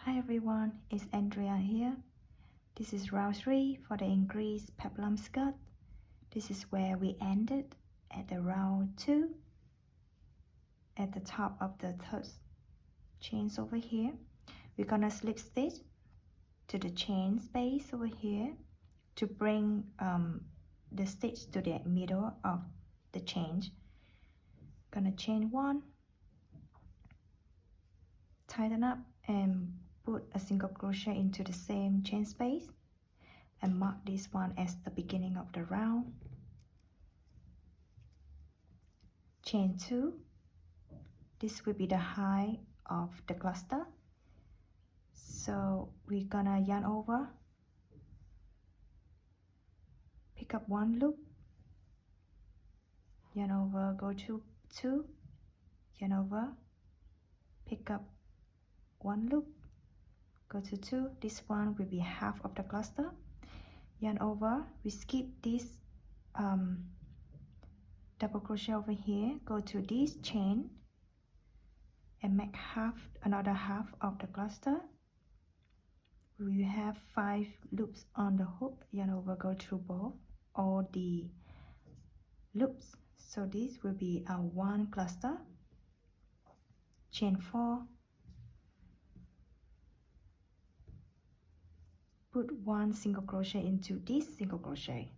Hi everyone, it's Andrea here. This is round 3 for the increased peplum skirt. This is where we ended at the round 2 at the top of the third chains over here. We're gonna slip stitch to the chain space over here to bring the stitch to the middle of the chain. Gonna chain 1, tighten up and put a single crochet into the same chain space and mark this one as the beginning of the round. Chain 2, this will be the height of the cluster, so we're gonna yarn over, pick up 1 loop, yarn over, go to 2, yarn over, pick up 1 loop, go to 2. This one will be half of the cluster. Yarn over, we skip this double crochet over here, go to this chain and make another half of the cluster. We have 5 loops on the hook. Yarn over, go through all the loops, so this will be our 1 cluster. Chain 4, put 1 single crochet into this single crochet,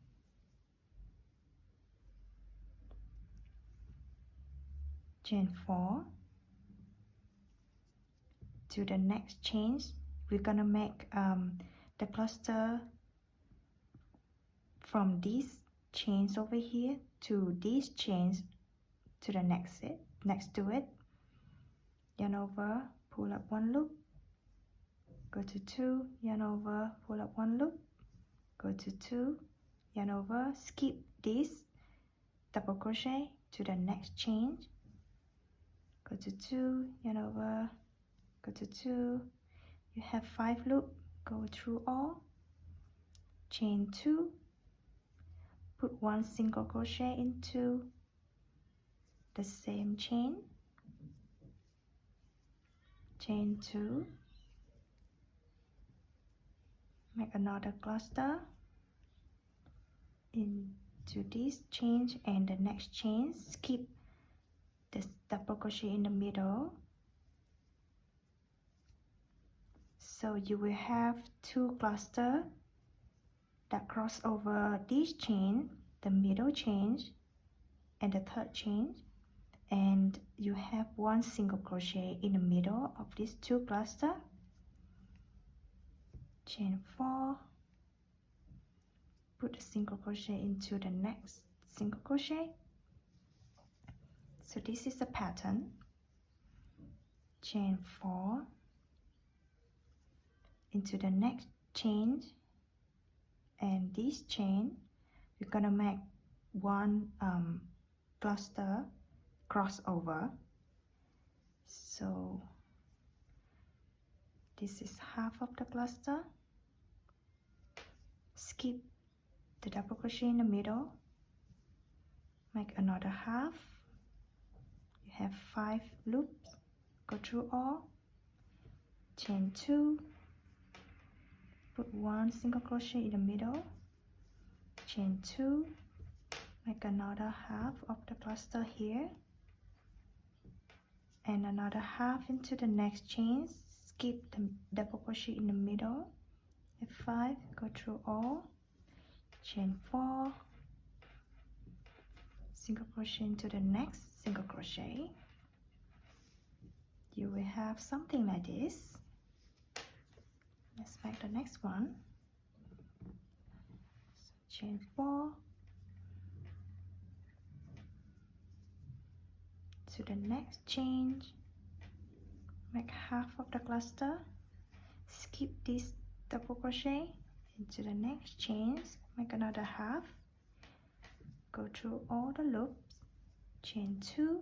chain 4 to the next chain. We're gonna make the cluster from these chains over here to these chains to the next to it. Yarn over, pull up 1 loop, go to 2, yarn over, pull up 1 loop, go to 2, yarn over, skip this double crochet to the next chain, go to 2, yarn over, go to 2. You have 5 loops, go through all, chain 2, put 1 single crochet into the same chain, chain 2, make another cluster into this chain and the next chain, skip this double crochet in the middle, so you will have 2 clusters that cross over this chain, the middle chain and the third chain, and you have 1 single crochet in the middle of these 2 clusters. Chain 4, put a single crochet into the next single crochet. So this is the pattern. Chain 4 into the next chain and this chain. We're gonna make 1 cluster crossover, so this is half of the cluster. Skip the double crochet in the middle, make another half. You have 5 loops, go through all, chain 2, put 1 single crochet in the middle, chain 2, make another half of the cluster here and another half into the next chain, skip the double crochet in the middle, F5, go through all, chain 4, single crochet into the next single crochet. You will have something like this. Let's make the next one. So chain 4 to the next chain, make half of the cluster, skip this double crochet into the next chain, make another half, go through all the loops, chain 2,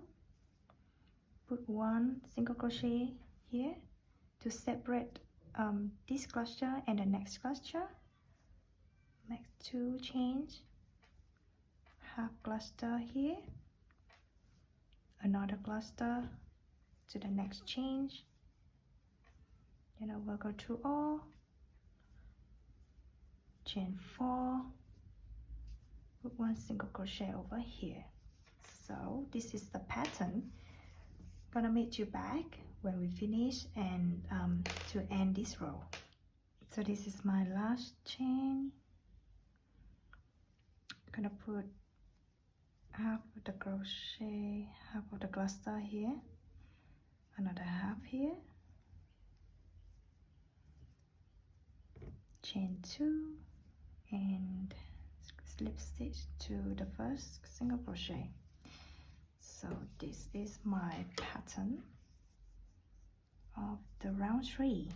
put 1 single crochet here to separate this cluster and the next cluster, make 2 chains, half cluster here, another cluster to the next chain, Then I will go to all, chain 4, put 1 single crochet over here. So this is the pattern. Gonna meet you back when we finish and to end this row. So this is my last chain. Gonna put half of the crochet, half of the cluster here, another half here, chain 2 and slip stitch to the first single crochet. So this is my pattern of the round 3.